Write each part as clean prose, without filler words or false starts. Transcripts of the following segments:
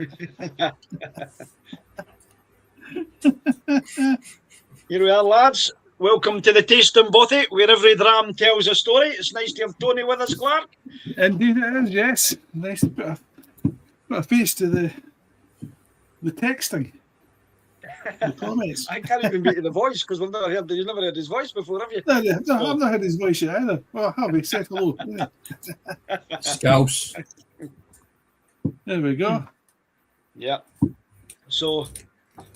Here we are, lads. Welcome to the Tasting Bothy, where every dram tells a story. It's nice to have Tony with us, Clark. Indeed it is, yes. Nice to put a face to the texting. The comments. I can't even beat the voice because you've never heard his voice before, have you? No, I've not heard his voice yet either. Well, have we? Said hello. Scouse. There we go. Yeah. So,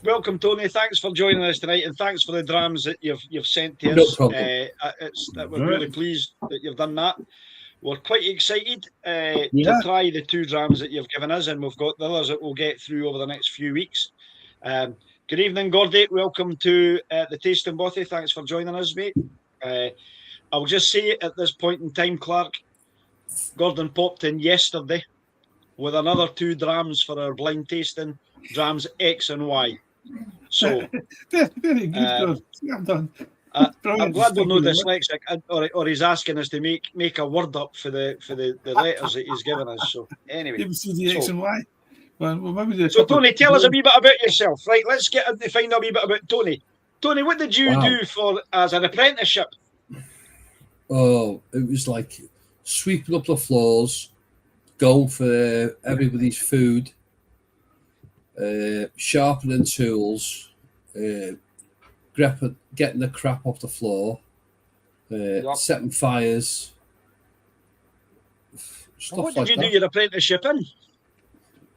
welcome, Tony. Thanks for joining us tonight, and thanks for the drams that you've sent to us. No problem. We're really pleased that you've done that. We're quite excited to try the 2 drams that you've given us, and we've got the others that we'll get through over the next few weeks. Good evening, Gordy. Welcome to the Tasting Bothy. Thanks for joining us, mate. I'll just say at this point in time, Clark, Gordon popped in yesterday with another 2 drams for our blind tasting, drams X and Y. So, very good. I'm done. I'm glad we're not dyslexic, or he's asking us to make a word up for the letters that he's given us. So anyway, ABCD X and Y. Well, maybe do so Tony, tell us a wee bit about yourself, right? Let's get to find out a wee bit about Tony. Tony, what did you do as an apprenticeship? Oh, it was like sweeping up the floors, going for everybody's food, sharpening tools, getting the crap off the floor, setting fires. What did you do your apprenticeship in?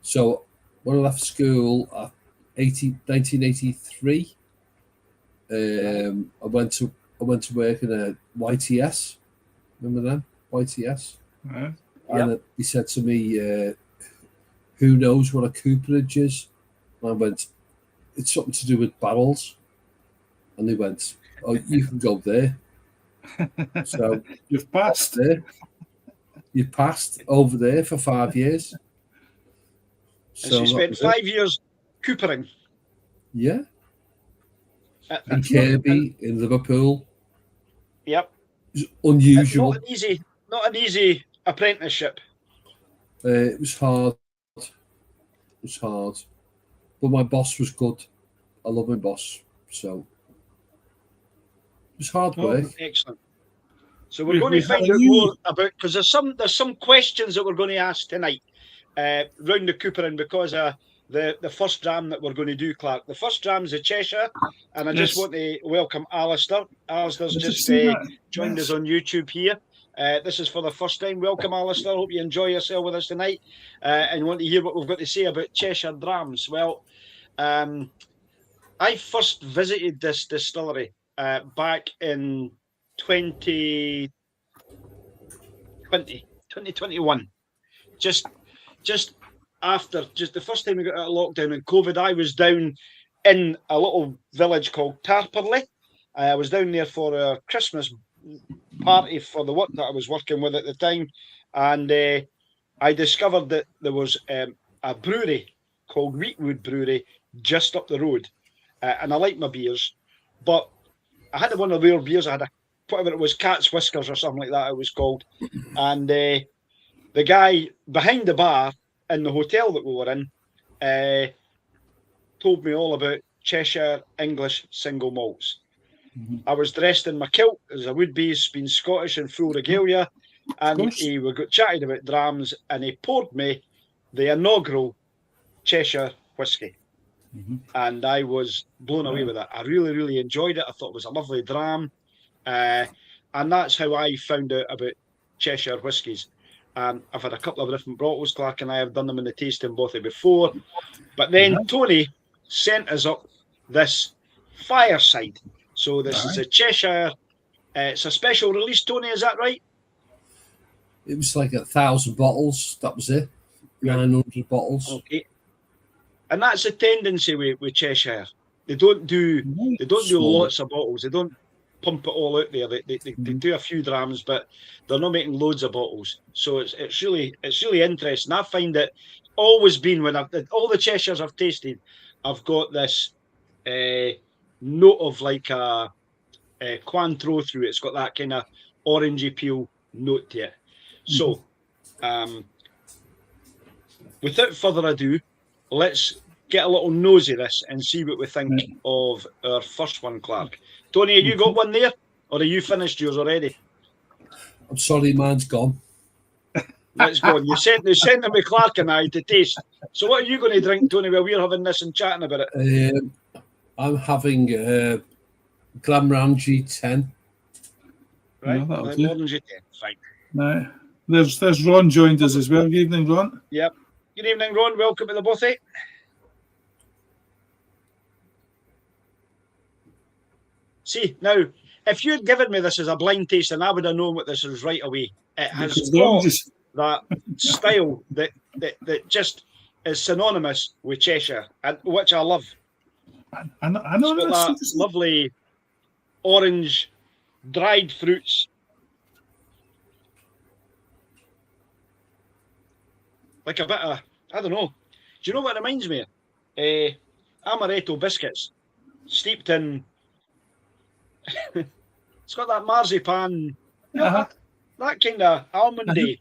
So when I left school at 1983, I went to work in a YTS. Remember them? YTS. Right. And he said to me, "Who knows what a cooperage is?" And I went, "It's something to do with barrels." And they went, "Oh, you can go there." So You've passed there. You passed over there for 5 years. So you spent 5 years coopering. Yeah. In Kirby, in Liverpool. Yep. It was unusual. Not an easy apprenticeship. It was hard. But my boss was good. I love my boss. So it was hard work. Excellent. So we're going to find out more about, because there's some questions that we're going to ask tonight round the coopering because the first dram that we're going to do, Clark. The first dram's the Cheshire, and I just want to welcome Alistair. Alistair's just joined us on YouTube here. This is for the first time. Welcome, Alistair. Hope you enjoy yourself with us tonight and you want to hear what we've got to say about Cheshire drams. Well, I first visited this distillery back in 2021. Just after the first time we got out of lockdown and COVID, I was down in a little village called Tarperley. I was down there for a Christmas party for the work that I was working with at the time, and I discovered that there was a brewery called Wheatwood Brewery just up the road, and I like my beers, but I had one of their beers. I had whatever it was, Cat's Whiskers or something like that it was called, and the guy behind the bar in the hotel that we were in told me all about Cheshire English single malts. I was dressed in my kilt as I would be, been Scottish and full regalia, and we got chatting about drams, and he poured me the inaugural Cheshire whiskey. And I was blown away with it. I really, really enjoyed it. I thought it was a lovely dram. And that's how I found out about Cheshire whiskies. I've had a couple of different bottles. Clark and I have done them in the Tasting Bothy before. But then Tony sent us up this Fireside. So this is a Cheshire, it's a special release, Tony, is that right? It was like 1,000 bottles, that was it. 900 bottles. Okay. And that's a tendency with Cheshire. They don't do lots of bottles. They don't pump it all out there. They do a few drams, but they're not making loads of bottles. So it's really interesting. I find it always been when all the Cheshires I've tasted, I've got this note of like a Cointreau through it. It's got that kind of orangey peel note to it. So without further ado, let's get a little nosy this and see what we think of our first one, Clark. Tony, have you got one there? Or have you finished yours already? I'm sorry, mine's gone. Let's go. You sent them with Clark and I to taste. So what are you going to drink, Tony, while we're having this and chatting about it? I'm having Glenallachie 10. Right, Glenallachie 10. Fine. No. There's Ron joined us as well. Good evening, Ron. Yep. Good evening, Ron. Welcome to the bothy. See, now, if you'd given me this as a blind tasting, I would have known what this is right away. It has got that style that just is synonymous with Cheshire, and which I love. I know it's got that lovely orange dried fruits. Like a bit of, I don't know. Do you know what it reminds me of? Amaretto biscuits steeped in. It's got that marzipan, that kind of almondy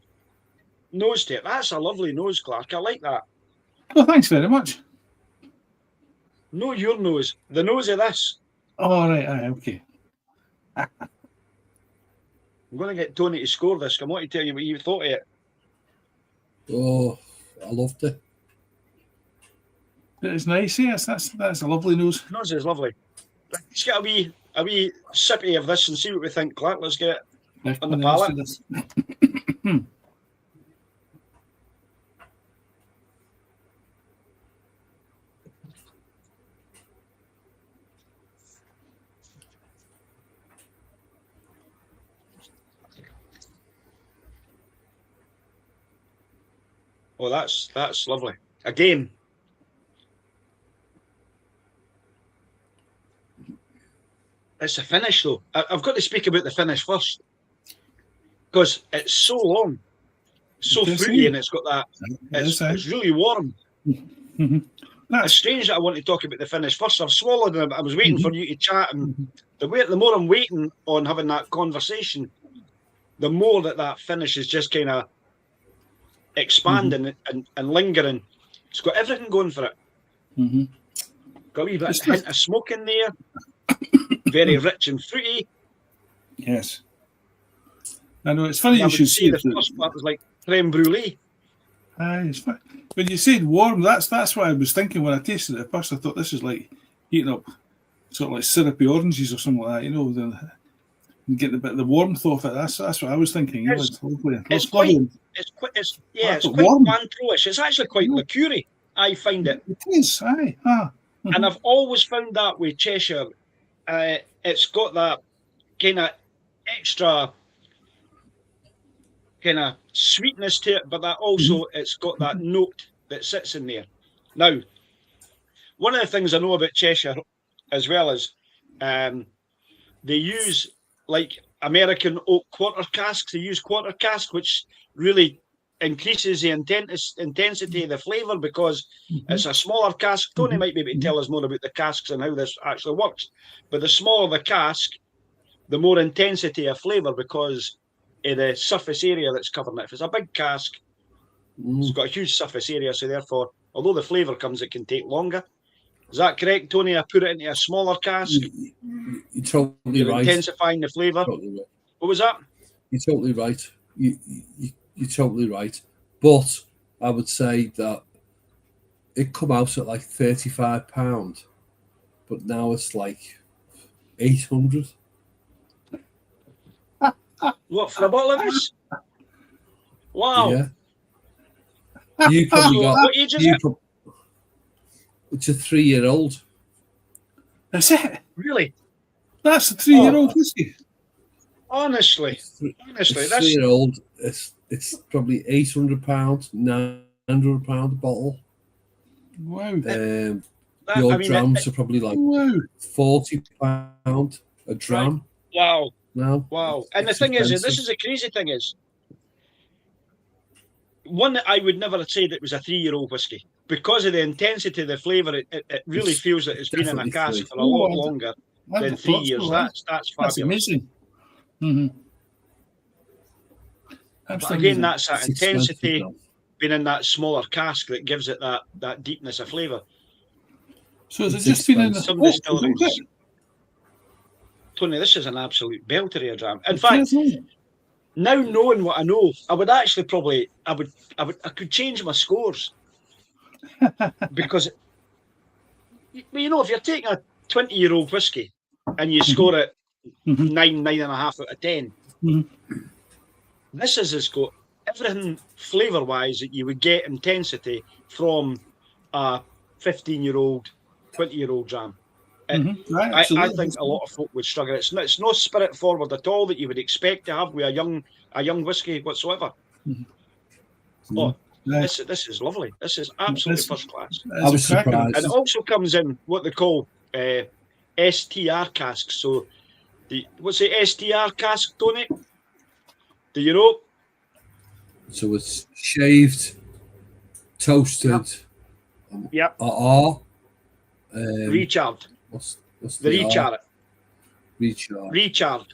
nose to it. That's a lovely nose, Clark. I like that. Oh, thanks very much. No, your nose. The nose of this. Oh, right. Okay. I'm going to get Tony to score this. I want to tell you what you thought of it. Oh, I loved it. It's nice, yes. That's a lovely nose. Nose is lovely. Let's get a wee sippy of this and see what we think, Clark. Let's get it on the palate. Oh, that's lovely. Again, it's a finish though. I've got to speak about the finish first because it's so long, so fruity, and it's got that. It's really warm. It's strange that I want to talk about the finish first. I've swallowed and I was waiting for you to chat, and the more I'm waiting on having that conversation, the more that finish is just kind of expanding and lingering. It's got everything going for it. Got a wee bit hint of smoke in there. Very rich and fruity. Yes. I know, it's funny you should say the first part was like creme brulee. It's funny. When you said warm, that's what I was thinking when I tasted it at first. I thought this is like eating up sort of like syrupy oranges or something like that, you know. Then you get a bit of the warmth off it. That's what I was thinking. You know, it's lovely. It's quite Cointreau-ish. It's actually quite liqueur-y, I find it. It is, aye. And I've always found that with Cheshire. It's got that kind of extra kind of sweetness to it, but that also it's got that note that sits in there. Now, one of the things I know about Cheshire as well is they use like American oak quarter casks. They use quarter cask, which really increases the intensity of the flavour because it's a smaller cask. Tony might be able to tell us more about the casks and how this actually works. But the smaller the cask, the more intensity of flavour because of the surface area that's covering it. If it's a big cask, it's got a huge surface area, so therefore, although the flavour comes, it can take longer. Is that correct, Tony? I put it into a smaller cask. You're totally right. Intensifying the flavour. Totally right. What was that? You're totally right. You're totally right. But I would say that it come out at like £35, but now it's like 800. What, for a bottle of this? Wow. Yeah. You probably got. What age is it? It's a 3-year-old. That's it. Really? That's a 3-year-old whiskey. Honestly, that's 3-year-old. It's probably £800, £900 a bottle. Wow. Your drams are probably like £40 a dram. Right. Wow. Now. Wow. And the thing is, this is the crazy thing is, one that I would never have said it was a 3-year-old whiskey because of the intensity of the flavour. It really feels that it's been in a cask for a lot longer than 3 years. That's fabulous. That's amazing. But again, that's that intensity. being in that smaller cask that gives it that deepness of flavour. So has it just been in the some oak? distilleries? Tony, this is an absolute belter of a dram. In fact, now knowing what I know, I would actually probably I could change my scores because if you're taking a 20-year-old whiskey and you score it 9.5 out of 10, this has got everything flavour-wise that you would get intensity from a 15-year-old, 20-year-old dram. I think a lot of folk would struggle. It's no spirit forward at all that you would expect to have with a young whiskey whatsoever. Oh, this is lovely. This is absolutely first class. I was surprised. And it also comes in what they call STR casks. So what's the STR cask, Tony? Do you know? So it's shaved, toasted. Yep. Recharred. What's the recharred? Recharred.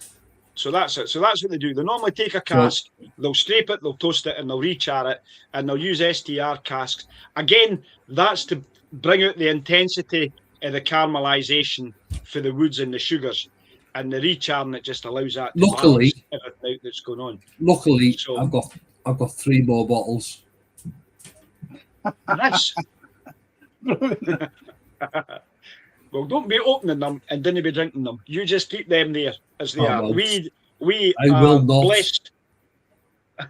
So that's it. So that's what they do. They normally take a cask, they'll scrape it, they'll toast it, and they'll rechar it, and they'll use STR casks. Again, that's to bring out the intensity of the caramelisation for the woods and the sugars. And the recharring it just allows that to balance everything that's going on. Luckily, so, I've got 3 more bottles. Nice. Well, don't be opening them and don't be drinking them. You just keep them there as they are. We will not. Blessed.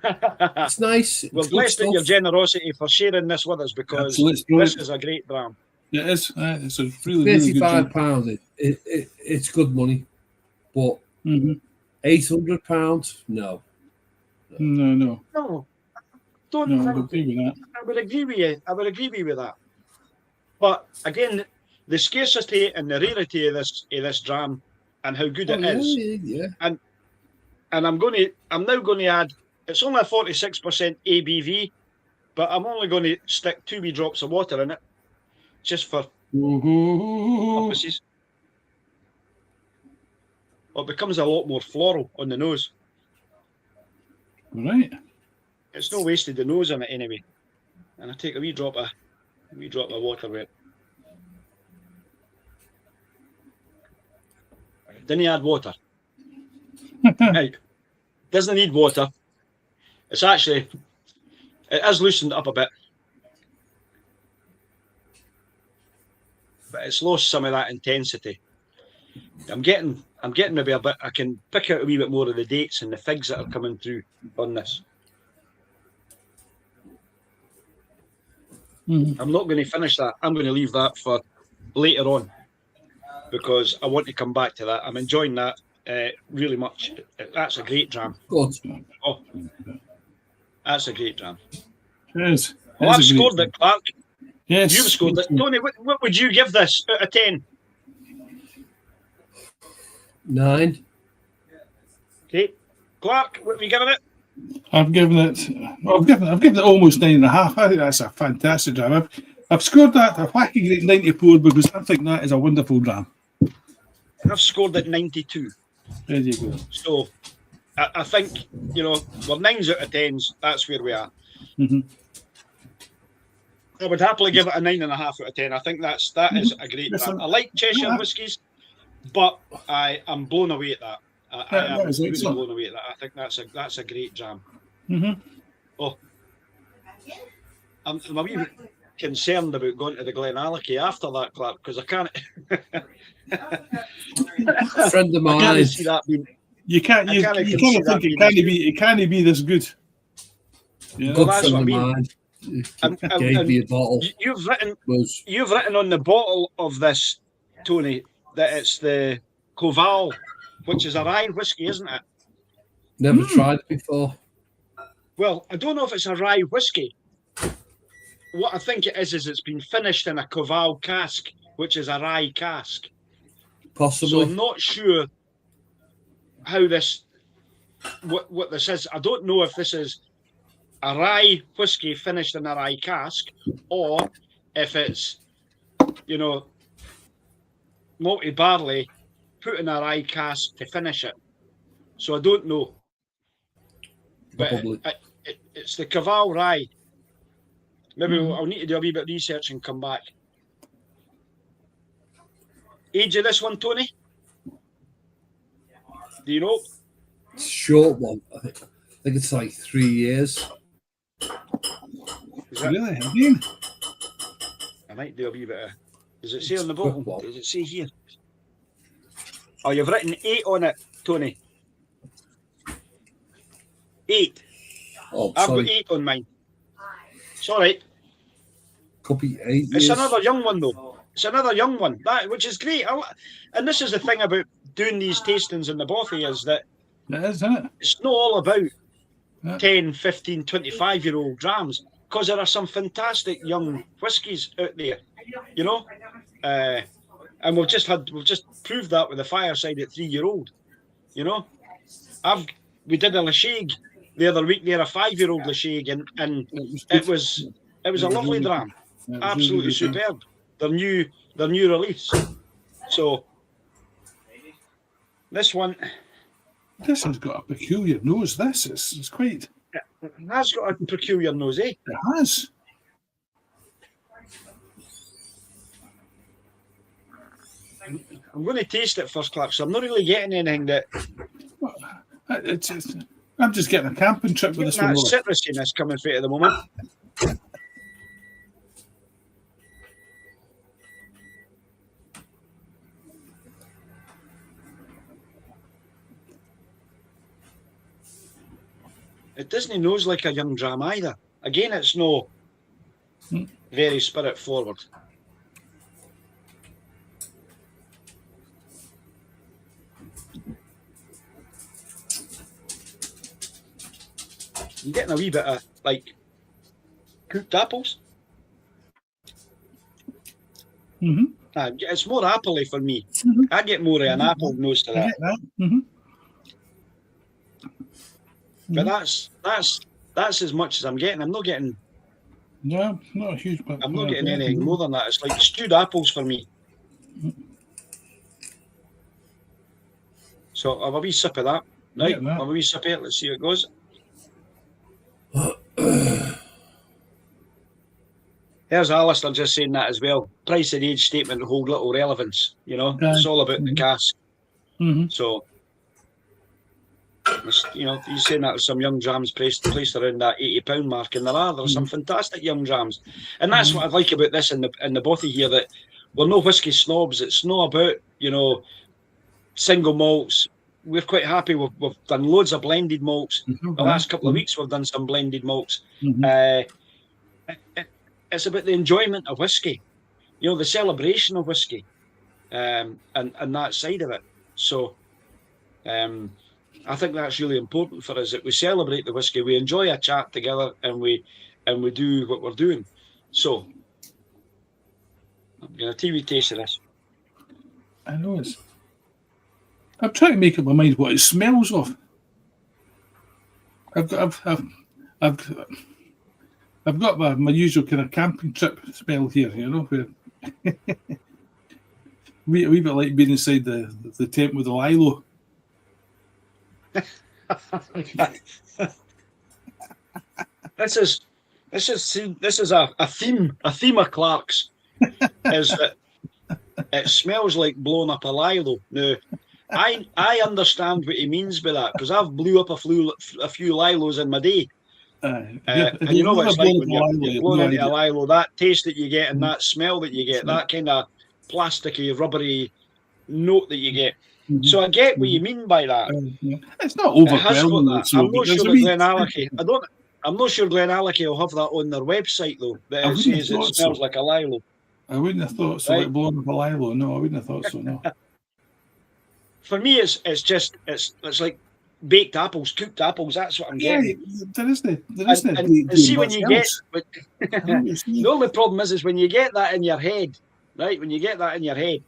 It's nice. We're blessed in your generosity for sharing this with us because this is a great dram. It is. It's a really £35. It's good money, but £800? No. Don't. No, I would agree with that. I would agree with you. I would agree with that. But again, the scarcity and the rarity of this dram and how good it is. Yeah. And I'm now going to add. It's only a 46% ABV, but I'm only going to stick 2 wee drops of water in it, just for purposes. Well, it becomes a lot more floral on the nose. Right. It's no wasted the nose on it anyway. And I take a wee drop of water with it. Didn't add water. Right. Doesn't need water. It has loosened up a bit. But it's lost some of that intensity. I'm getting maybe a bit. I can pick out a wee bit more of the dates and the figs that are coming through on this. I'm not going to finish that. I'm going to leave that for later on because I want to come back to that. I'm enjoying that really much. That's a great dram. Good. Oh, that's a great dram. It is. Well, I've scored it, Clark. Yes. You've scored it. Tony, what would you give this out of 10? 9. Okay. Clark, what are you giving it? I've given it almost 9.5. I think that's a fantastic dram. I've scored that a wacky great 94 because I think that is a wonderful dram. I've scored it 92. There you go. So I think, we're 9s out of 10s. That's where we are. I would happily give it a 9.5 out of 10. I think that is a great dram. I like Cheshire whiskies, but I am blown away at that. I am really blown away at that. I think that's a great dram. Oh, I'm a wee bit concerned about going to the Glenallachie after that, Clark, because I can't. A friend of mine. I can't see that being. You can't think it can't be this good. Yeah. Good friend of mine. Gave me a bottle. You've written on the bottle of this, Tony, that it's the Koval, which is a rye whiskey, isn't it? Never tried it before. Well, I don't know if it's a rye whiskey. What I think it is it's been finished in a Koval cask, which is a rye cask. Possibly. So I'm not sure how this, what this is. I don't know if this is a rye whiskey finished in a rye cask, or if it's, malted barley put in a rye cask to finish it. So I don't know. But it's the Koval rye. Maybe I'll need to do a wee bit of research and come back. Age of this one, Tony? Do you know? Short one. I think it's like 3 years. Is that, Really? Again? I might do a wee bit of... Does it say on the bottom? Does it say here? Oh, you've written 8 on it, Tony. 8. Oh, I've sorry. got 8 on mine. It's all right. Could be 8 years. It's another young one, though. It's another young one, which is great. And this is the thing about doing these tastings in the bothy is that It is, isn't it? it's not all about Yeah. 10, 15, 25-year-old drams, because there are some fantastic young whiskies out there, you know? And we've just proved that with the Fireside at 3-year-old, you know? We did a Lachie the other week there, a 5-year-old Lachie, and it was a lovely dram. Absolutely superb. Their new release. So this one, This has got a peculiar nose. It's quite. it has got a peculiar nose, eh? It has. I'm going to taste it first, Clark. So I'm not really getting anything that I'm just getting a camping trip with this that one. citrusiness coming through at the moment. It doesn't nose like a young dram either. Again, it's no very spirit forward. I'm getting a wee bit of like cooked apples. Mm-hmm. It's more appley for me. Mm-hmm. I get more of an apple nose to I that. get that. Mm-hmm. But that's as much as I'm getting. I'm not getting. No, not a huge. I'm not getting anything more than that. It's like stewed apples for me. So I'll have a wee sip of that. Right, I'll have a wee sip of it. Let's see how it goes. There's Alistair just saying that as well. Price and age statement hold little relevance. You know, it's all about the cask. Mm-hmm. So, you know, he's saying that there's some young drams placed around that £80 mark, and there are some fantastic young drams, and that's what I like about this in the bothy here. That we're no whiskey snobs. It's not about, you know, single malts. We're quite happy. We've done loads of blended malts. Mm-hmm. The last couple of weeks we've done some blended malts. Mm-hmm. It's about the enjoyment of whiskey, you know, the celebration of whiskey, and that side of it. So, I think that's really important for us, that we celebrate the whiskey, we enjoy a chat together, and we do what we're doing. So, I'm going to TV taste of this. I know it's. I'm trying to make up my mind what it smells of. I've got my usual kind of camping trip smell here, you know, where a wee bit like being inside the tent with the lilo. This is a theme of Clark's, is that it smells like blowing up a lilo. Now, I understand what he means by that, because I've blew up a few lilos in my day. And you know what it's like when you're blowing into a lilo, that taste that you get and that smell that you get, that kind of plasticky, rubbery note that you get. Mm-hmm. So I get what you mean by that. It's not overwhelming. I'm not sure Glenallachie. I'm not sure Glenallachie will have that on their website though. That it says it smells like a lilo. I wouldn't have thought so. Right? Like blowing up a lilo. No, I wouldn't have thought so. No. For me, it's like baked apples, cooked apples. That's what I'm getting. There isn't. And see when you get, but the only problem is when you get that in your head, right? When you get that in your head,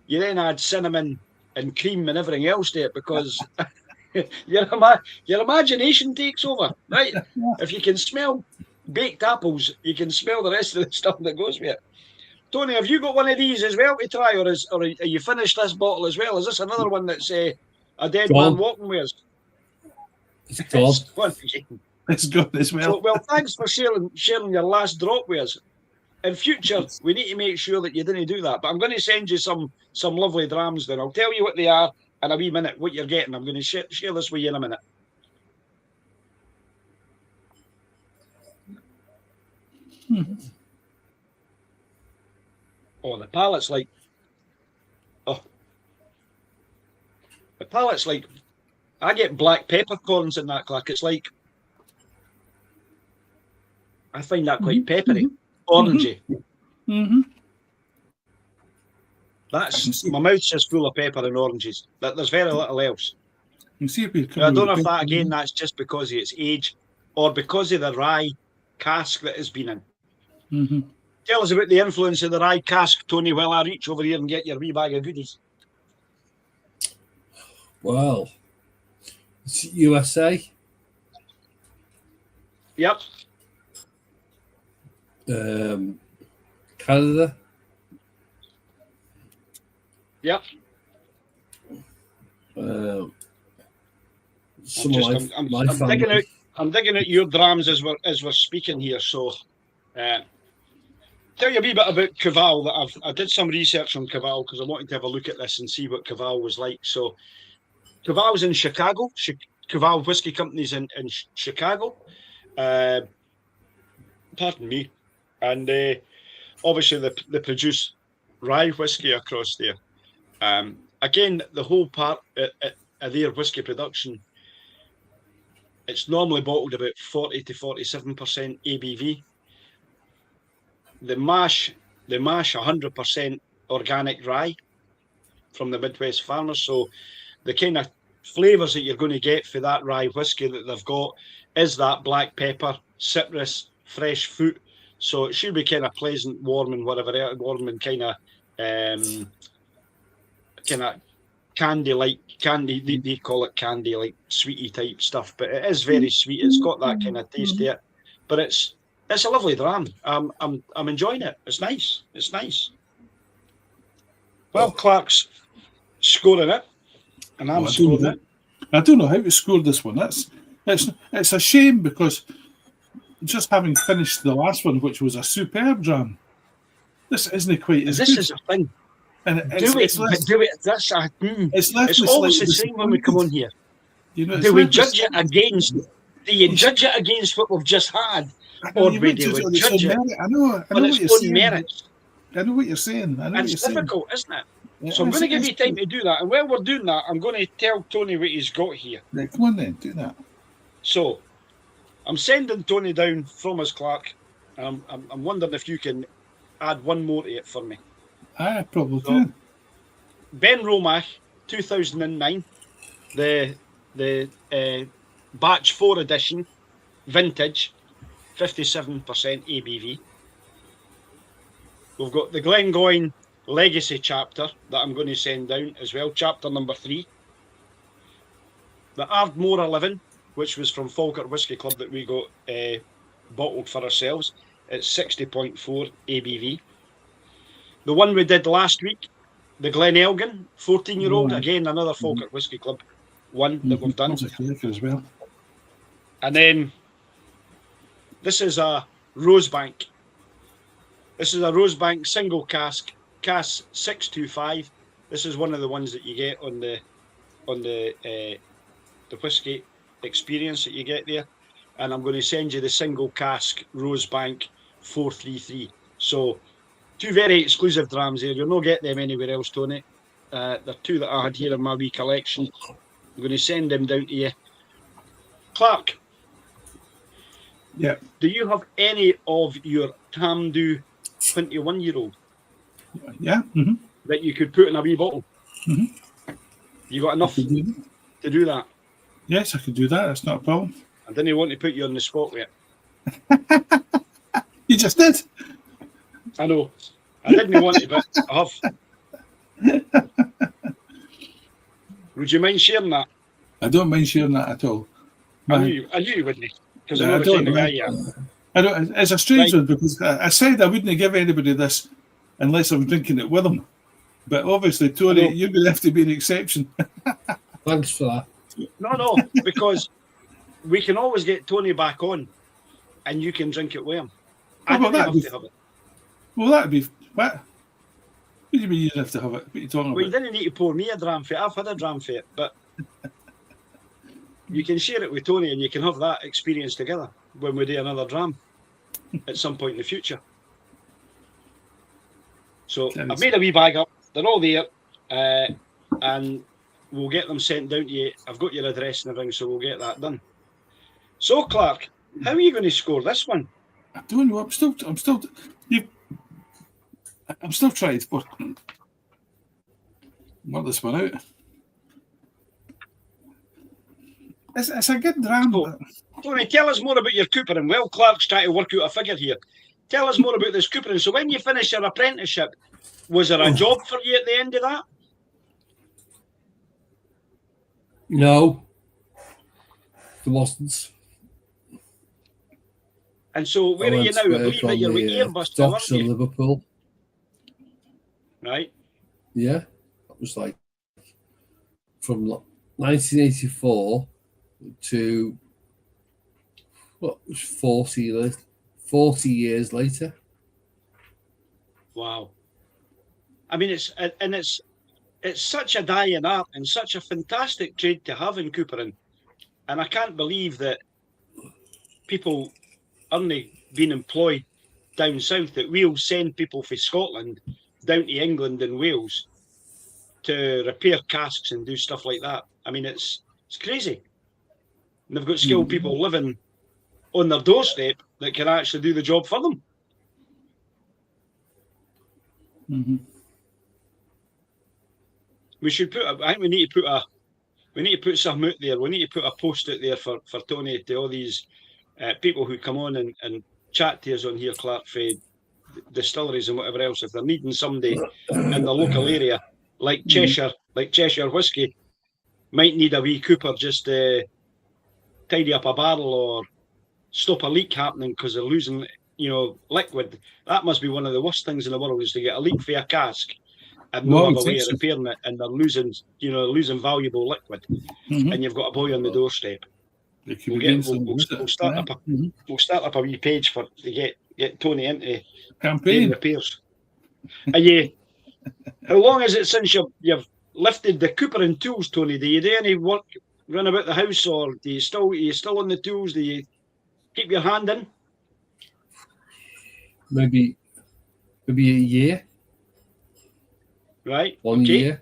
you then add cinnamon and cream and everything else to it, because your imagination takes over, right? If you can smell baked apples, you can smell the rest of the stuff that goes with it. Tony, have you got one of these as well to try, or are you finished this bottle as well? Is this another one that's a dead man walking with us? It's gone. It's good as well. So, well, thanks for sharing your last drop with us. In future, we need to make sure that you didn't do that. But I'm going to send you some lovely drams then. I'll tell you what they are in a wee minute, what you're getting. I'm going to share this with you in a minute. Oh, the palate's like... Oh. The palate's like... I get black peppercorns in that, Clark. It's like... I find that quite peppery. Orangey. That's... My mouth's just full of pepper and oranges. There's very little else. You see, I don't know if that, again, that's just because of its age or because of the rye cask that it's been in. Tell us about the influence of the rye cask, Tony, while I reach over here and get your wee bag of goodies. Well, it's USA. Yep. Canada. Yep. I'm digging out your drams as we're speaking here. So, tell you a wee bit about Koval. That I did some research on Koval because I wanted to have a look at this and see what Koval was like. So, Koval's in Chicago. Koval Whisky Company's in Chicago. Pardon me. And obviously they produce rye whiskey across there. Again, the whole part of their whiskey production, it's normally bottled about 40 to 47% ABV. They mash 100% organic rye from the Midwest farmers. So the kind of flavours that you're going to get for that rye whiskey that they've got is that black pepper, citrus, fresh fruit. So it should be kind of pleasant, warm and kind of candy. They call it candy, like sweetie type stuff. But it is very sweet. It's got that kind of taste to it. But it's a lovely dram. I'm enjoying it. It's nice. It's nice. Well, Clark's scoring it, and I'm scoring it. I don't know how to score this one. It's a shame because just having finished the last one, which was a superb dram, this isn't quite as good. This is a thing. And it's always the same when we come on here. You know, do we judge it against? Do you judge it against what we've just had, or do we judge it on its own merits? I know what you're saying. It's difficult, isn't it? Yeah, so I'm going to give you time to do that. And while we're doing that, I'm going to tell Tony what he's got here. Right, come on then, do that. So, I'm sending Tony down from us, Clark. I'm wondering if you can add one more to it for me. I probably can. Ben Romach, 2009, the batch 4 edition, vintage, 57% ABV. We've got the Glengoyne Legacy chapter that I'm going to send down as well, chapter number 3. The Ardmore 11, which was from Falkirk Whisky Club that we got bottled for ourselves, it's 60.4 ABV. The one we did last week, the Glenelgin 14-year-old, again another Falkirk Whisky Club one that we've done. As well. And then this is a Rosebank. This is a Rosebank single cask 625. This is one of the ones that you get on the whisky experience that you get there. And I'm going to send you the single cask Rosebank 433. So 2 very exclusive drams there. You'll not get them anywhere else, Tony. They're 2 that I had here in my wee collection. I'm going to send them down to you. Clark. Yeah. Do you have any of your Tamdhu 21-year-old? Yeah. That you could put in a wee bottle? You got enough to do that? Yes, I could do that. That's not a problem. I didn't want to put you on the spot with it. You just did. I know. I didn't want to, but I have. Would you mind sharing that? I don't mind sharing that at all. I knew you wouldn't, because I know the kind of guy you are. I don't. It's a strange one because I said I wouldn't give anybody this unless I was drinking it with them. But obviously, Tony, you're going to have to be an exception. Thanks for that. No, because we can always get Tony back on, and you can drink it with him. I Well, don't have to have it. Well, that'd be what? What do you mean you have to have it? What are you talking Well, you about? didn't need to pour me a dram for it. I've had a dram for it, but you can share it with Tony, and you can have that experience together when we do another dram at some point in the future. So I've made a wee bag up. They're all there, and we'll get them sent down to you. I've got your address and everything, so we'll get that done. So, Clark, how are you going to score this one? I don't know. I'm still trying to work this one out. It's a good dram. So, Tony, tell us more about your coopering. Well, Clark's trying to work out a figure here. Tell us more about this coopering. So when you finish your apprenticeship, was there a job for you at the end of that? No, there wasn't. And so where are you now? I believe that you're with Airbus, docks aren't in you? Liverpool. Right. Yeah, that was like from 1984 to what was 40 years later. Wow. I mean, it's such a dying art and such a fantastic trade to have in coopering. And I can't believe that people aren't being employed down south, that we'll send people from Scotland down to England and Wales to repair casks and do stuff like that. I mean, it's crazy. And they've got skilled people living on their doorstep that can actually do the job for them. Mm-hmm. We should put. I think we need to put something out there. We need to put a post out there for Tony, to all these people who come on and chat to us on here, Clark, for distilleries and whatever else. If they're needing somebody in the local area, like Cheshire, Whisky, might need a wee cooper just to tidy up a barrel or stop a leak happening because they're losing, liquid. That must be one of the worst things in the world, is to get a leak for a cask and no other way of repairing it, and they're losing valuable liquid, and you've got a boy on the doorstep. We'll start up a wee page to get Tony into campaign repairs. How long is it since you've lifted the coopering tools, Tony? Do you do any work run about the house, or are you still on the tools? Do you keep your hand in? Maybe a year. Right. One year.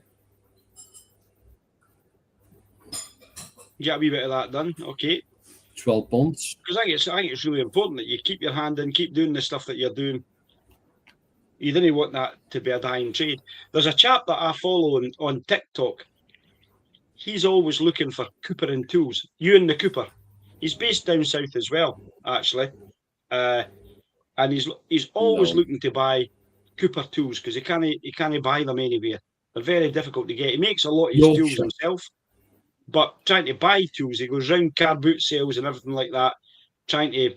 Get a wee bit of that done. Okay. 12 months. Because I think it's really important that you keep your hand in, keep doing the stuff that you're doing. You didn't want that to be a dying trade. There's a chap that I follow on TikTok. He's always looking for coopering tools. Ewan the Cooper. He's based down south as well, actually. And he's always looking to buy Cooper tools because he can't buy them anywhere. They're very difficult to get. He makes a lot of his tools himself, but trying to buy tools, he goes round car boot sales and everything like that, trying to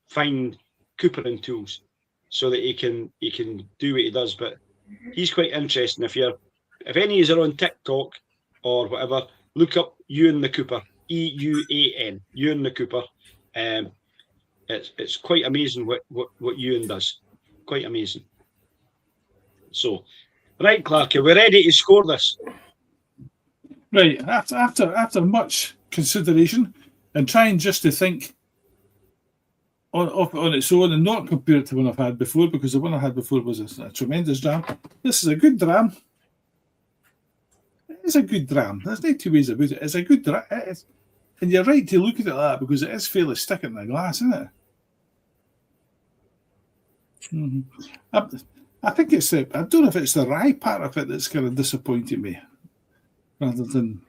find coopering tools so that he can do what he does. But he's quite interesting. If any of you are on TikTok or whatever, look up Ewan the Cooper, EUAN, Ewan the Cooper. It's quite amazing what Ewan does. Quite amazing. So, right, Clark, we're ready to score this. Right, after much consideration and trying just to think on its own and not compare it to one I've had before, because the one I had before was a tremendous dram. This is a good dram. It's a good dram. There's no two ways about it. It's a good dram. And you're right to look at it like that, because it is fairly sticking in the glass, isn't it? Mm-hmm. I think it's I don't know if it's the rye part of it that's kind of disappointing me, rather than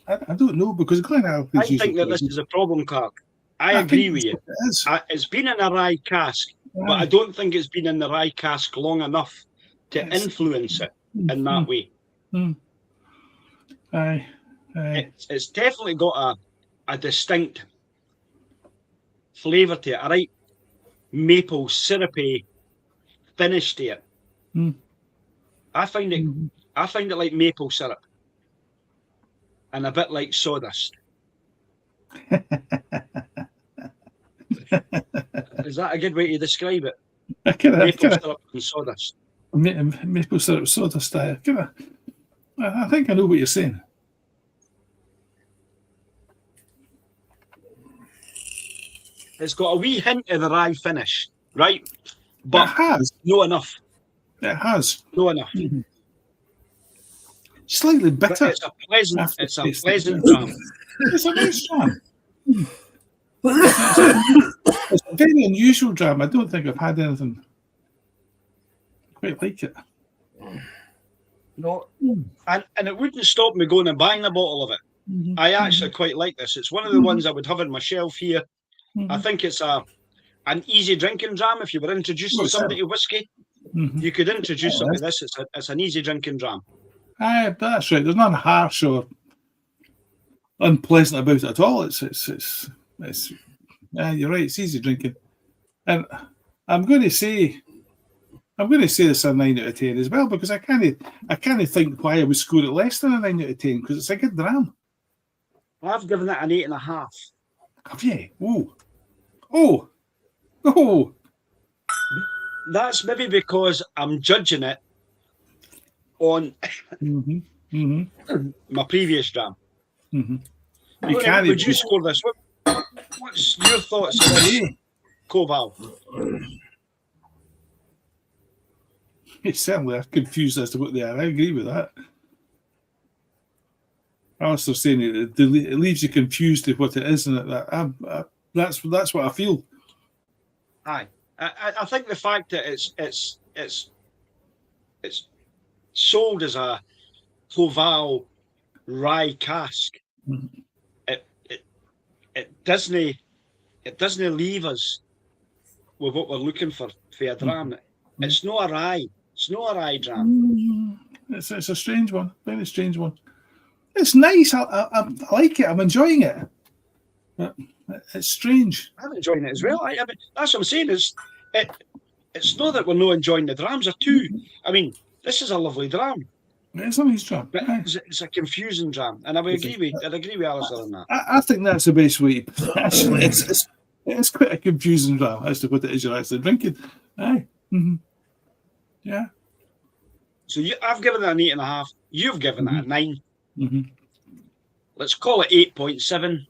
I don't know, because Glenallachie. I think that this is a problem, Clark. I agree with you. It's been in a rye cask, but I don't think it's been in the rye cask long enough to influence it in that way. It's definitely got a distinct flavour to it, a right maple syrupy finish to it. I find it like maple syrup and a bit like sawdust. Is that a good way to describe it? Maple syrup and sawdust. Maple syrup sawdust. I think I know what you're saying. It's got a wee hint of the rye finish, right? But it has. No enough. It has. No enough. Mm-hmm. Slightly bitter. But it's a pleasant dram. It's a nice dram. It's a very unusual dram. I don't think I've had anything quite like it. No, and it wouldn't stop me going and buying a bottle of it. Mm-hmm. I actually quite like this. It's one of the ones I would have on my shelf here. Mm-hmm. I think it's an easy drinking dram. If you were introducing somebody to whiskey, you could introduce them to this. It's an easy drinking dram. Aye, that's right. There's nothing harsh or unpleasant about it at all. It's you're right. It's easy drinking, and I'm going to say it's a 9 out of 10 as well, because I can't think why I would score it less than a 9 out of 10, because it's a good dram. I've given it an 8.5. Have you? Oh! That's maybe because I'm judging it on my previous dram. Mm-hmm. Would you score this? What's your thoughts on this, Koval? It's certainly confused as to what they are. I agree with that. I also saying it leaves you confused of what it is, and that's what I feel. Aye, I think the fact that it's sold as a Koval rye cask, it doesn't leave us with what we're looking for a dram. It's not a rye. It's not a rye dram. It's a strange one, very strange one. It's nice. I like it. I'm enjoying it. But it's strange. I'm enjoying it as well. I mean, that's what I'm saying. It's not that we're not enjoying the drams. I mean, this is a lovely dram. It's a nice dram. But it's a confusing dram, and I would agree with Alistair on that. I think that's the best way. Actually, it's quite a confusing dram as to what it is you're actually drinking. Aye. Mm-hmm. Yeah. So I've given it an 8.5. You've given it a 9. Mm-hmm. Let's call it 8.7.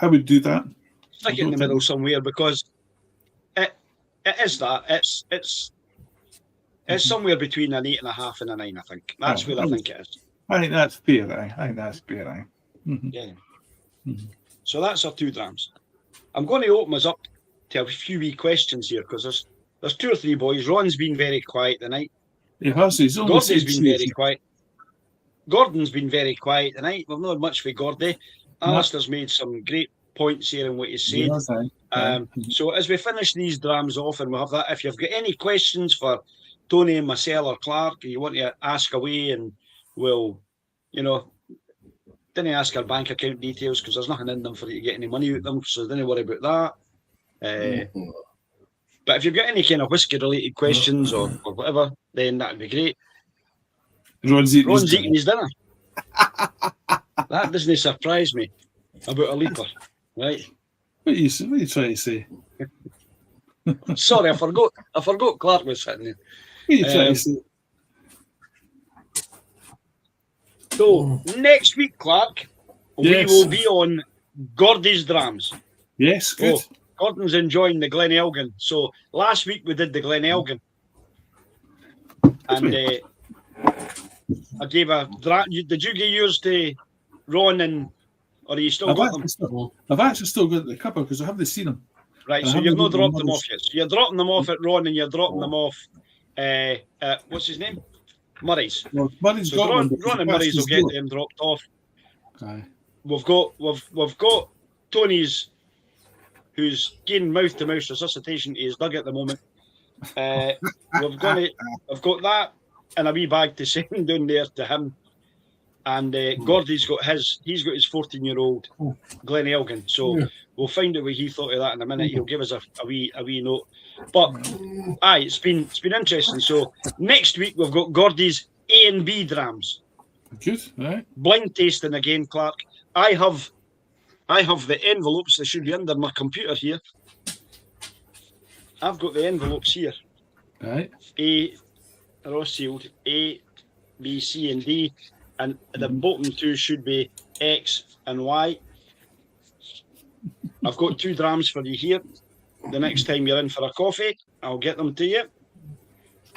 I would do that. Stick it in the middle somewhere, because it is that. It's somewhere between an 8.5 and a 9. I think that's where I think it is. I think that's fair. I think that's fair. Mm-hmm. Yeah. Mm-hmm. So that's our 2 drams. I'm going to open us up to a few wee questions here, because there's 2 or 3 boys. Ron's been very quiet tonight. He has. Gordy's been very quiet. Gordon's been very quiet tonight. We've not had much for Gordy. Alistair's made some great points here in what he's said. Yes, so as we finish these drams off, and we'll have that, if you've got any questions for Tony and myself or Clark, you want to ask away, and we'll, didn't ask our bank account details, because there's nothing in them for you to get any money out of them, so don't worry about that. But if you've got any kind of whiskey-related questions or whatever, then that would be great. Ron's eating his dinner. That doesn't surprise me about a leaper, right? What are you trying to say? Sorry, I forgot Clark was sitting there. What are you trying to say? So next week, Clark, we will be on Gordy's drams. Yes, good. Gordon's enjoying the Glenallachie. So last week we did the Glenallachie, and I gave a dram. Did you give yours to Ron, or are you still got them? I've actually still got the cuppa, because I haven't seen them. Right, so you've not dropped them off yet. So you're dropping them off at Ron, and you're dropping them off. What's his name? Murray's. Well, Murray's so got Ron them, and Murray's will get them dropped off. Aye. We've got Tony's, who's getting mouth-to-mouth resuscitation to his dug at the moment. I've got that in a wee bag to send down there to him. And Gordy's got his 14-year-old Glenallachie. So we'll find out what he thought of that in a minute. He'll give us a wee note. But it's been interesting. So next week we've got Gordy's A and B drams. Good, right? Blind tasting again, Clark. I have I have the envelopes. They should be under my computer here. I've got the envelopes here. Right. A, they're all sealed. A, B, C, and D. And the bottom two should be X and Y. I've got 2 drams for you here. The next time you're in for a coffee, I'll get them to you.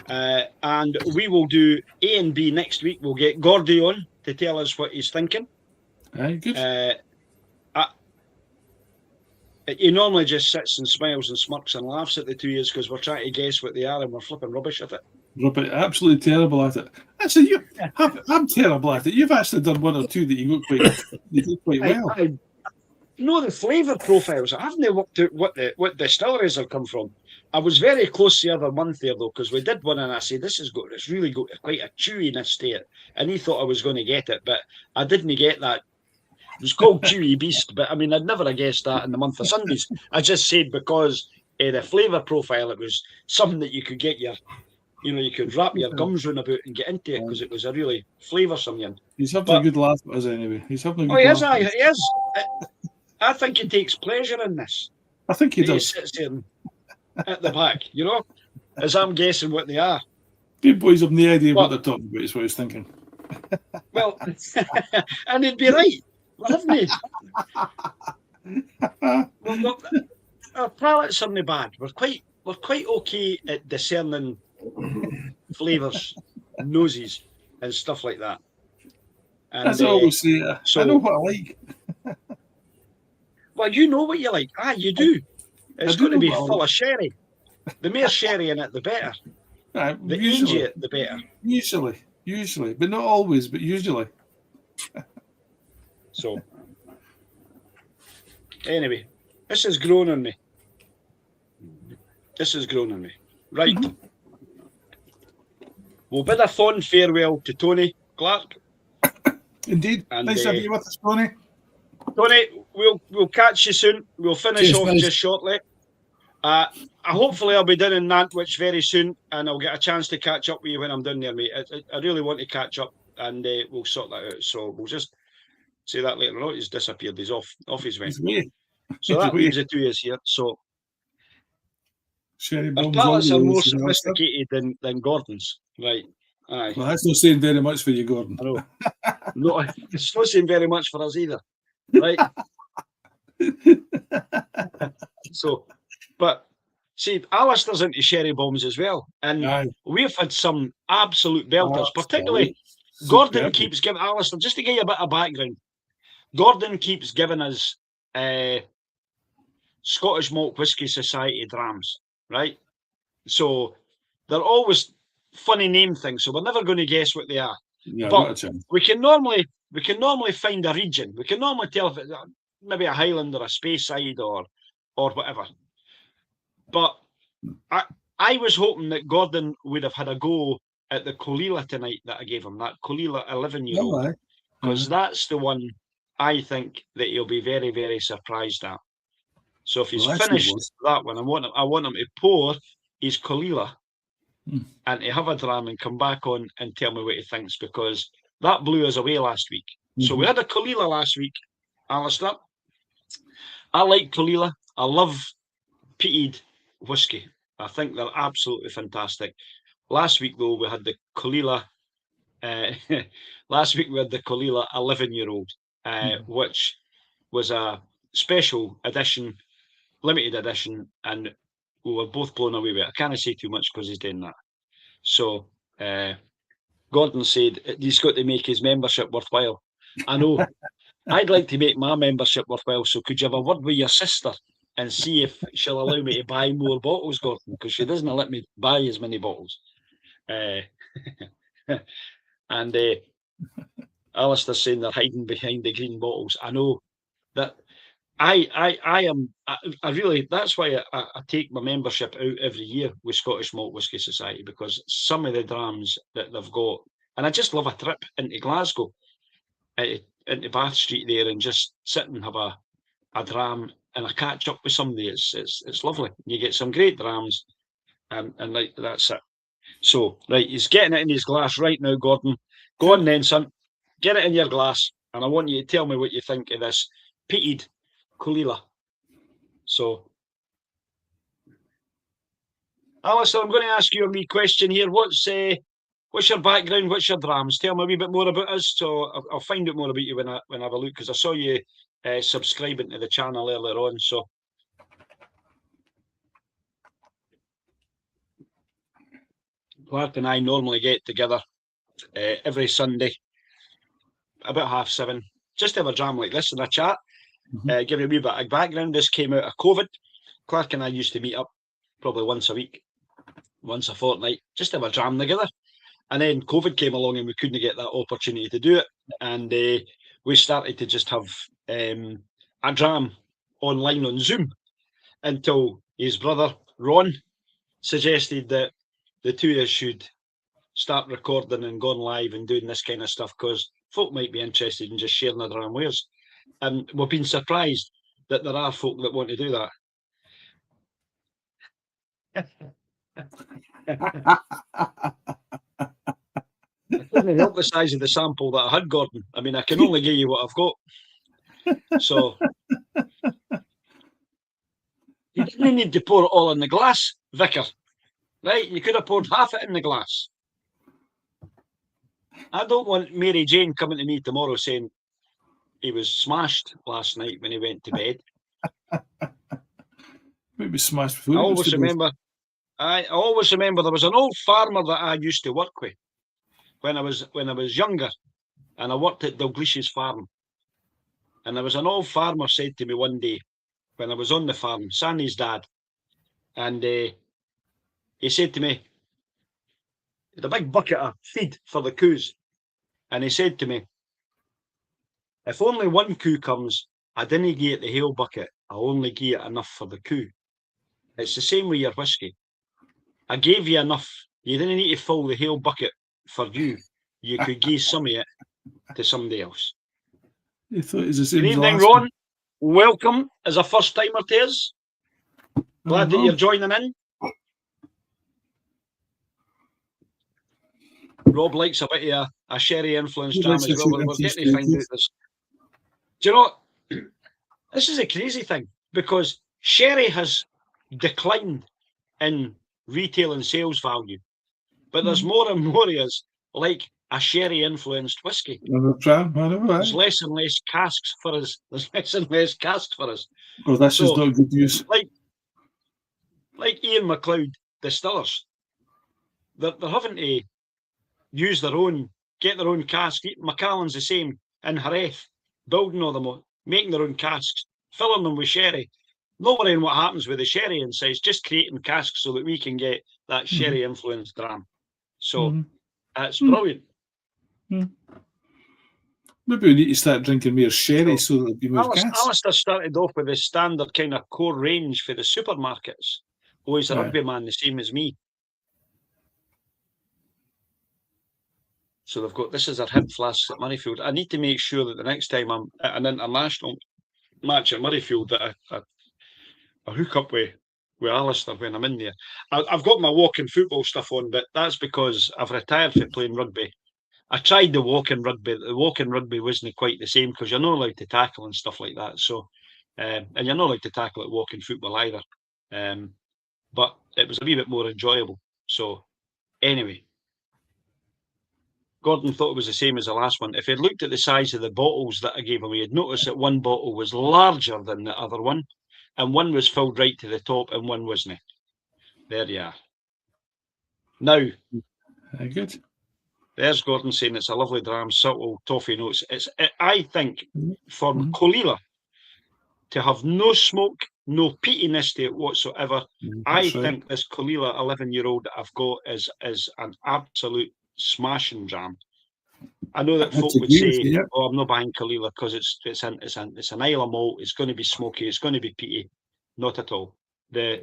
And we will do A and B next week. We'll get Gordy on to tell us what he's thinking. Right, good. He normally just sits and smiles and smirks and laughs at the 2 years because we're trying to guess what they are and we're flipping rubbish at it. Rupert, absolutely terrible at it. Actually, I'm terrible at it. You've actually done 1 or 2 that you did quite well. I know the flavour profiles. I haven't worked out what distilleries have come from. I was very close the other month there though, because we did one and I said it's really got quite a chewiness to it, and he thought I was going to get it, but I didn't get that. It was called Chewy Beast, but I mean, I'd never have guessed that in the month of Sundays. I just said because the flavour profile, it was something that you could get you could wrap your gums round about and get into it because it was a really flavoursome one. He's having a good laugh at us anyway. He's having a good laugh. He is. I think he takes pleasure in this. I think he does. He sits there at the back, as I'm guessing what they are. Good boys have no idea what they're talking about, is what he's thinking. Well, and he'd be right. Wouldn't he? Well, our palates aren't bad. We're quite okay at discerning flavours, noses, and stuff like that. And, that's all we say. I know what I like. Well, you know what you like. You do. It's going to be full of sherry. The more sherry in it, the better. The easier, the better. Usually, but not always, but usually. So, anyway, this has grown on me. Right. Mm-hmm. We'll bid a fond farewell to Tony Clark. Indeed. And, nice to have you with us, Tony. Tony, we'll catch you soon. We'll finish off just shortly. Hopefully I'll be down in Nantwich very soon, and I'll get a chance to catch up with you when I'm down there, mate. I really want to catch up, and we'll sort that out. So we'll just say that later on. He's disappeared. He's off his way. So that leaves the 2 years here. So our palates are more sophisticated than Gordon's, right? Aye. Well, that's not saying very much for you, Gordon. I know. No, it's not saying very much for us either, right? So, but see, Alistair's into sherry bombs as well, and we've had some absolute belters. Particularly, Gordon keeps giving Alistair. Just to give you a bit of background, Gordon keeps giving us Scottish Malt Whisky Society drams, right? So they're always funny name things, so we're never going to guess what they are. Yeah, but we can normally find a region. We can normally tell if it's maybe a Highland or a Speyside or whatever. But I was hoping that Gordon would have had a go at the Colila tonight that I gave him, that Colila 11-year-old, because that's the one I think that he'll be very, very surprised at. So if he's finished that one, I want him to pour his Colila and to have a dram and come back on and tell me what he thinks, because that blew us away last week. So we had a Colila last week, Alistair. I like Colila. I love peated whiskey. I think they're absolutely fantastic. Last week, though, we had the Colila. Last week we had the Colila 11-year-old, which was a special edition, limited edition, and we were both blown away with it. I can't say too much because he's doing that. So Gordon said he's got to make his membership worthwhile. I know. I'd like to make my membership worthwhile, so could you have a word with your sister and see if she'll allow me to buy more bottles, Gordon? Because she doesn't let me buy as many bottles. And Alistair's saying they're hiding behind the green bottles. I know that I really, that's why I take my membership out every year with Scottish Malt Whisky Society, because some of the drams that they've got, and I just love a trip into Glasgow, into Bath Street there, and just sit and have a dram and a catch up with somebody. It's lovely. You get some great drams, and like that's it. So right, he's getting it in his glass right now, Gordon. Go on then, son. Get it in your glass, and I want you to tell me what you think of this peated Colilla. So, Alistair, I'm going to ask you a wee question here. What's your background? What's your drams? Tell me a wee bit more about us. So I'll find out more about you when I have a look, because I saw you subscribing to the channel earlier on. So Clark and I normally get together every Sunday about 7:30, just have a dram like this and a chat. Give you a wee bit of background. This came out of COVID. Clark and I used to meet up probably once a week, once a fortnight, just have a dram together. And then COVID came along and we couldn't get that opportunity to do it. And we started to just have a dram online on Zoom until his brother, Ron, suggested that the two of us should start recording and going live and doing this kind of stuff, because folk might be interested in just sharing their dram with us. And we've been surprised that there are folk that want to do that. I couldn't help the size of the sample that I had, Gordon. I mean, I can only give you what I've got. So you didn't need to pour it all in the glass, Vicar. Right? You could have poured half it in the glass. I don't want Mary Jane coming to me tomorrow saying he was smashed last night when he went to bed. Maybe smashed before. I always remember there was an old farmer that I used to work with when I was younger, and I worked at Dalglish's farm. And there was an old farmer said to me one day when I was on the farm, Sandy's dad, and he said to me, "There's a big bucket of feed for the coos," and he said to me, "If only one coo comes, I didn't give it the whole bucket. I only give it enough for the coo. It's the same with your whiskey. I gave you enough. You didn't need to fill the whole bucket for you. You could give some of it to somebody else." You thought it was the same. Good evening, Ron. Welcome as a first timer to us. Glad that you're joining in. Rob likes a bit of a sherry influenced jam as well. We're getting to find out this. Do you know what? This is a crazy thing, because sherry has declined in retail and sales value, but there's more and more of us like a sherry influenced whiskey. There's less and less casks for us. There's less and less casks for us. Oh, that's just not good news. Like Ian MacLeod distillers, they're having to use get their own cask. Macallan's the same in Jerez, building all them, making their own casks, filling them with sherry. Not worrying what happens with the sherry inside, just creating casks so that we can get that sherry influenced dram. So that's brilliant. Maybe we need to start drinking more sherry so that there'll be more gas. Alistair started off with the standard kind of core range for the supermarkets. Oh, he's a rugby man, the same as me. So they've got, this is their hip flasks at Murrayfield. I need to make sure that the next time I'm at an international match at Murrayfield that I hook up with Alistair when I'm in there. I've got my walking football stuff on, but that's because I've retired from playing rugby. I tried the walking rugby. The walking rugby wasn't quite the same, because you're not allowed to tackle and stuff like that. So, and you're not allowed to tackle at walking football either. But it was a wee bit more enjoyable. So, anyway, Gordon thought it was the same as the last one. If he'd looked at the size of the bottles that I gave him, he'd noticed that one bottle was larger than the other one, and one was filled right to the top and one wasn't. There you are. Now, very good. There's Gordon saying it's a lovely dram, subtle toffee notes. I think from Colilla to have no smoke, no peatiness to it whatsoever. I think this Colilla 11-year-old that I've got is an absolute smashing dram. I know that folk would say, "Oh, I'm not buying Colilla because it's an Isle malt. It's going to be smoky. It's going to be peaty." Not at all. The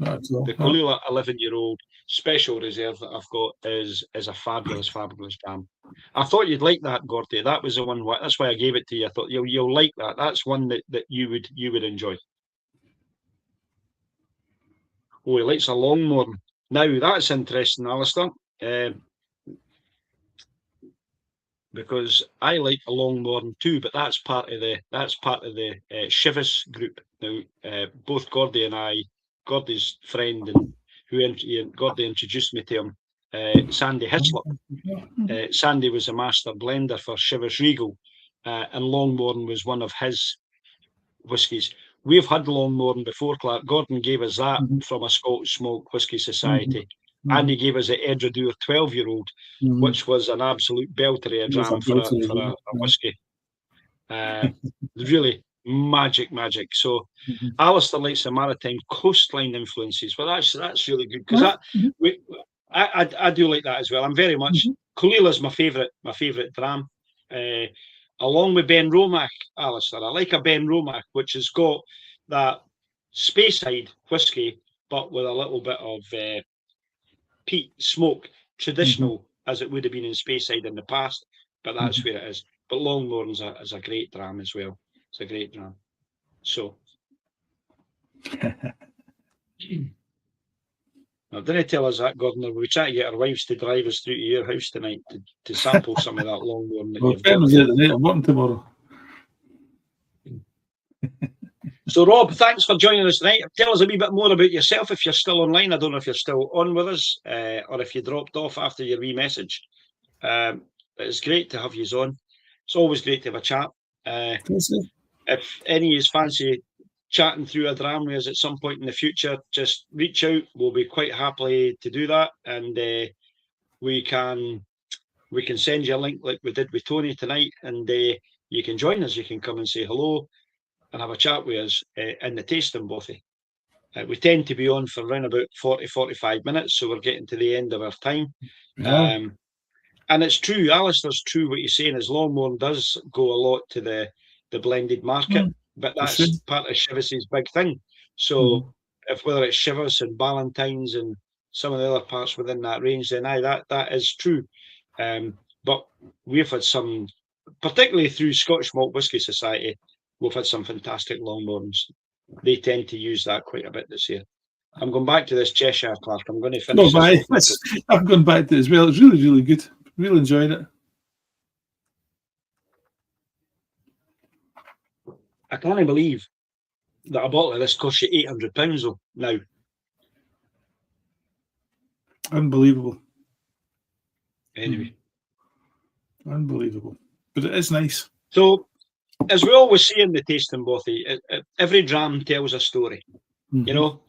Colilla 11-year-old special reserve that I've got is a fabulous dram. I thought you'd like that, Gordy. That was the one. That's why I gave it to you. I thought you'll like that. That's one that you would enjoy. Oh, he likes a Longmorn. Now that's interesting, Alistair. Because I like a Longmorn too, but that's part of the Chivas group. Now, both Gordy and I, Gordy's friend and Gordy introduced me to him, Sandy Hislop. Sandy was a master blender for Chivas Regal, and Longmorn was one of his whiskies. We've had Longmorn before, Clark. Gordon gave us that from a Scottish Malt Whisky Society. And he gave us an Edradour 12-year-old, which was an absolute belter of a dram for a whisky. Really magic. So Alistair likes the maritime coastline influences. Well, that's really good, because I do like that as well. I'm very much Coleel is my favourite dram. Along with Ben Romack, Alistair. I like a Ben Romack, which has got that Speyside whisky, but with a little bit of peat smoke, traditional as it would have been in Speyside in the past, but that's where it is. But Longmorn's is a great dram as well. It's a great dram. So, now, didn't tell us that, Gordon. We try to get our wives to drive us through to your house tonight to sample some of that Longmorn. I'm working tomorrow. So, Rob, thanks for joining us tonight. Tell us a wee bit more about yourself if you're still online. I don't know if you're still on with us or if you dropped off after your wee message. It's great to have you on. It's always great to have a chat. If any is fancy chatting through a dram with us at some point in the future, just reach out. We'll be quite happily to do that, and we can send you a link like we did with Tony tonight, and you can join us. You can come and say hello and have a chat with us in the tasting bothy. We tend to be on for around about 40-45 minutes, so we're getting to the end of our time. And it's true, Alistair's true what he's saying, is Longmorn does go a lot to the blended market, but that's part of Chivas' big thing. So whether it's Chivas and Ballantyne's and some of the other parts within that range, then that is true. But we've had some, particularly through Scottish Malt Whisky Society, we've had some fantastic Longmorns. They tend to use that quite a bit this year. I'm going back to this Cheshire, Clark. I'm going to finish this. I've gone back to it as well. It's really, really good. Really enjoyed it. I can't believe that a bottle of this costs you £800 though now. Unbelievable. Anyway. Unbelievable. But it is nice. So, as we always say in the tasting bothy, every dram tells a story. You know,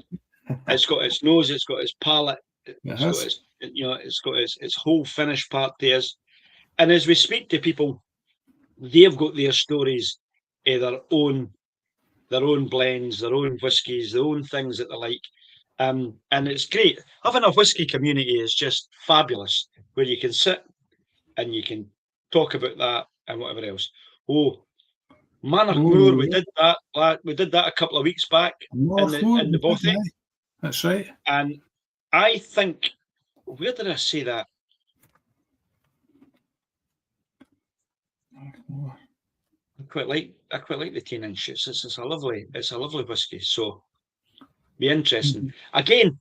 it's got its nose, it's got its palate, it's got its whole finish part to us. And as we speak to people, they've got their stories of their own blends, their own whiskies, their own things that they like. And it's great. Having a whisky community is just fabulous, where you can sit and you can talk about that and whatever else. Manor Moor, we did that. We did that a couple of weeks back in the bothy. That's right. And I think, where did I say that? I quite like the 10 inches. It's a lovely whisky. So be interesting. Again,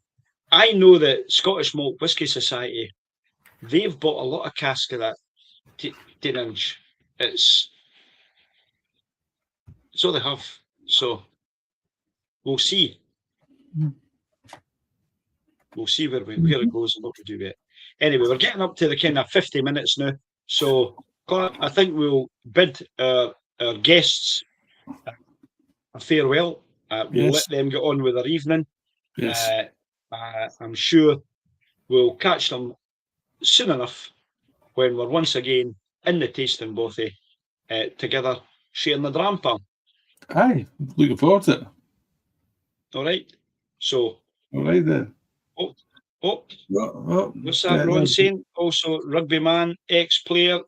I know that Scottish Malt Whisky Society, they've bought a lot of cask of that 10 inch. So they have. So we'll see. We'll see where it goes and what we do with it. Anyway, we're getting up to the kind of 50 minutes now. So Clark, I think we'll bid our guests a farewell. We'll let them get on with their evening. Yes. I'm sure we'll catch them soon enough when we're once again in the tasting bothy together, sharing the dram, pal. Aye, looking forward to it. All right. So. All right then. What's that Ron saying? Also, rugby man, ex-player.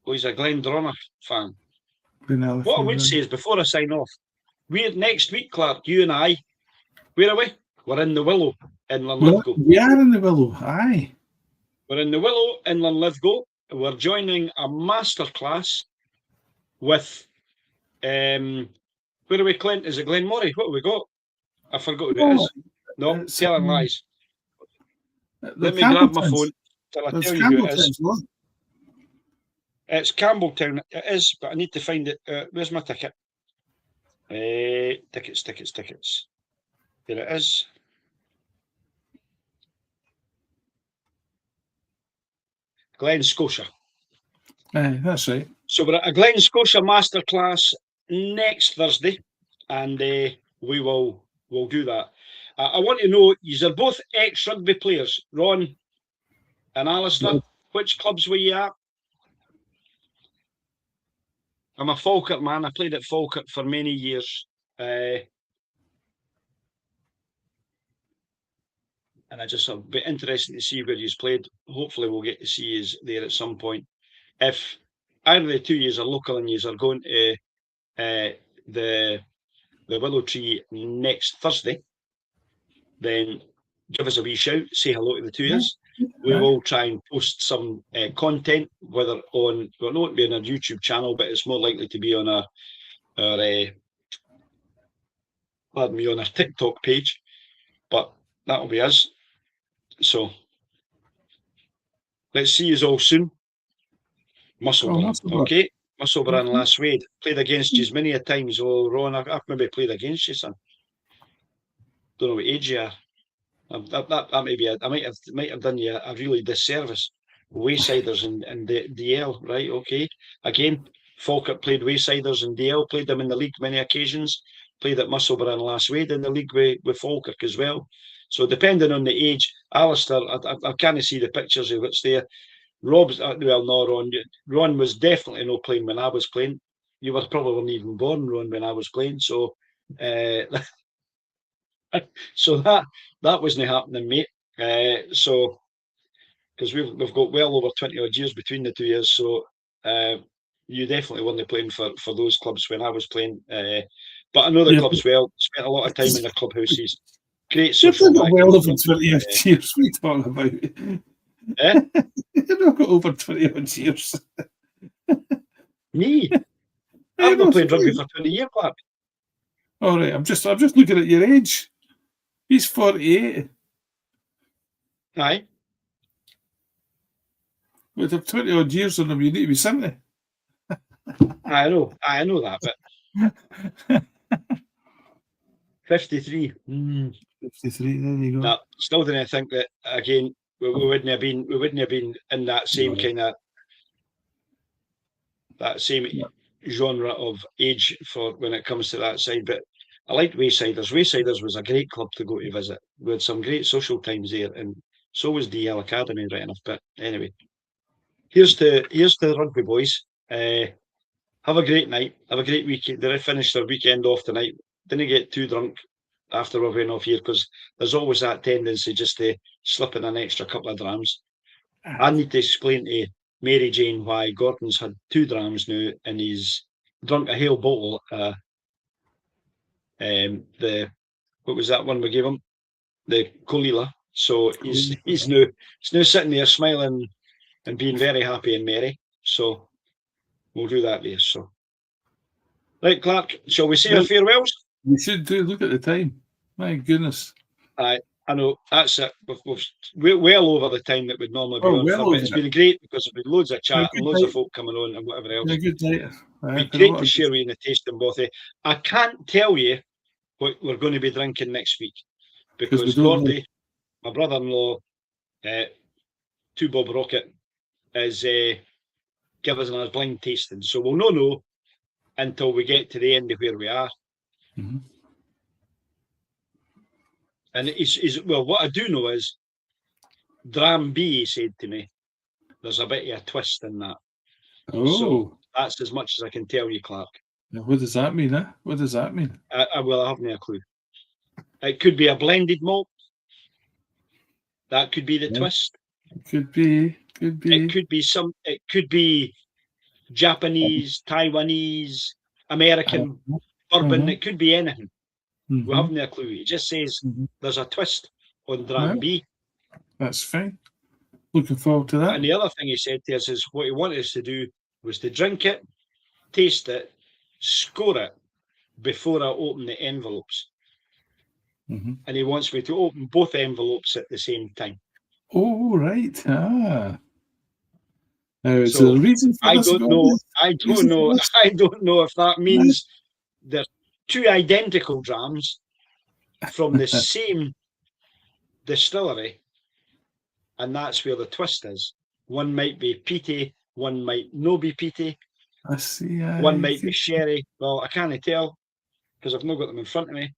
He's a Glendronach fan. What I would say is, before I sign off, we're next week, Clark, you and I, where are we? We're in the Willow in Linlithgow. We are in the Willow, aye. We're in the Willow in Linlithgow. We're joining a masterclass with, where are we, Clint? Is it Glenmorrie? What have we got? I forgot who it is. No, telling lies. Let me grab my phone till I tell you who it is. It's Campbelltown. It is, but I need to find it. Where's my ticket? Tickets. Here it is. Glen Scotia. That's right. So we're at a Glen Scotia masterclass next Thursday, and we'll do that. I want to know, you are both ex-rugby players, Ron and Alistair. Yeah. Which clubs were you at? I'm a Falkirk man. I played at Falkirk for many years. And it'll be interesting to see where you've played. Hopefully we'll get to see you there at some point. If either of the two years are local and you are going to the Willow Tree next Thursday, then give us a wee shout, say hello to the two of us. We will try and post some content, whether on, well, it won't be on our YouTube channel, but it's more likely to be on our on our TikTok page. But that'll be us. So let's see you all soon. Musselburgh, okay? Musselburgh and Last Wade. Played against you many a times. Oh, Ron, I've maybe played against you, son. Don't know what age you are. That may be. I might have done you a really disservice. Waysiders and the DL, right? Okay. Again, Falkirk played Waysiders and DL. Played them in the league many occasions. Played at Musselburgh and Last Wade in the league with Falkirk as well. So depending on the age, Alistair, I can't see the pictures of what's there. Rob's well, no, Ron. Ron was definitely not playing when I was playing. You were probably not even born, Ron, when I was playing. So, so that wasn't happening, mate. So, because we've got well over 20 odd years between the 2 years, so you definitely weren't playing for those clubs when I was playing. But I know the clubs well. Spent a lot of time in the clubhouses. Great social. You've got well over 20 odd years. What are you talking about? You've got over 20 odd years. Me? I've not played rugby for 20 years, Clark. All right, I'm just looking at your age. He's 48. Aye. With 20 odd years on him, you need to be 70. I know that, but 53. 53, there you go. No, still didn't think that again. We wouldn't have been in that same kind of genre of age for when it comes to that side. But I liked Waysiders. Waysiders was a great club to go to visit. We had some great social times there, and so was DL Academy, right enough. But anyway, here's to the rugby boys. Have a great night. Have a great weekend. They finished their weekend off tonight. Didn't get too drunk after we went off here, because there's always that tendency just to slip in an extra couple of drams. I need to explain to Mary Jane why Gordon's had 2 drams now and he's drunk a whole bottle. What was that one we gave him? The Kolila. So he's now sitting there smiling and being very happy and merry. So we'll do that there. So right, Clark, shall we say our farewells? We should do. Look at the time. My goodness. I know, that's it. We're well over the time that we'd normally be on for, but it's been great because there's been loads of chat and loads of folk coming on and whatever else. Yeah, good night. It'd be great to share with you the tasting bothy. I can't tell you what we're going to be drinking next week because Gordy, my brother-in-law, to Bob Rocket, is give us a blind tasting. So we'll not know until we get to the end of where we are. Mm-hmm. And what I do know is Dram B, he said to me, there's a bit of a twist in that. Oh. So that's as much as I can tell you, Clark. Now, what does that mean, eh? What does that mean? I have no clue. It could be a blended malt. That could be the twist. It could be. It could be Japanese, Taiwanese, American bourbon. It could be anything. We have no clue. It just says there's a twist on Dram B. That's fine. Looking forward to that. And the other thing he said to us is what he wanted us to do was to drink it, taste it, score it before I open the envelopes. And he wants me to open both envelopes at the same time. Oh, right. Now, is there a reason for I don't know if that means two identical drams from the same distillery, and that's where the twist is. One might be peaty, one might no be peaty, I see. one might be sherry. Well, I can't tell because I've not got them in front of me.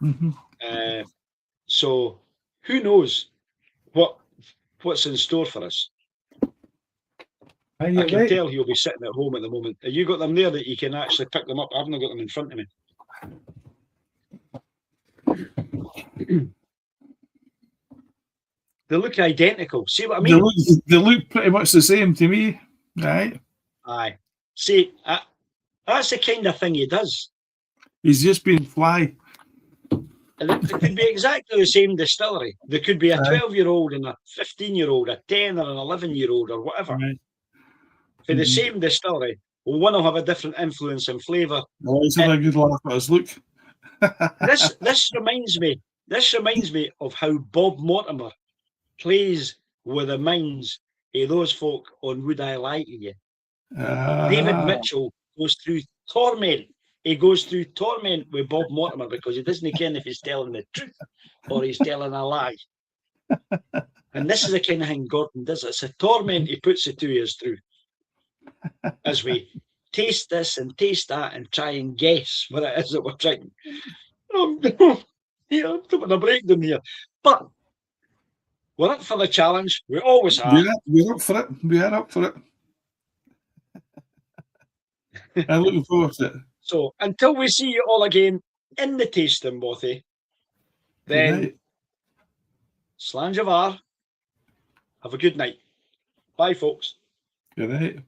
Mm-hmm. So who knows what's in store for us? I can tell he'll be sitting at home at the moment. Have you got them there that you can actually pick them up? I've not got them in front of me. They look identical. See what I mean? They look pretty much the same to me, right? Aye. See, that's the kind of thing he does. He's just been fly. And it could be exactly the same distillery. There could be a 12-year-old and a 15-year-old, a 10 or an 11-year-old or whatever. Right. For the same distillery, one will have a different influence and flavour. Always have a good laugh at his look. This reminds me of how Bob Mortimer plays with the minds of those folk on Would I Lie to You. David Mitchell goes through torment. He goes through torment with Bob Mortimer because he doesn't care if he's telling the truth or he's telling a lie. And this is the kind of thing Gordon does. It's a torment he puts the two years through as we taste this and taste that and try and guess what it is that we're trying. I'm going to break them here. But we're up for the challenge. We always are. Yeah, we're up for it. We are up for it. I'm looking forward to it. So until we see you all again in the tasting bothy, then Slanjavar, have a good night. Bye, folks. Good night.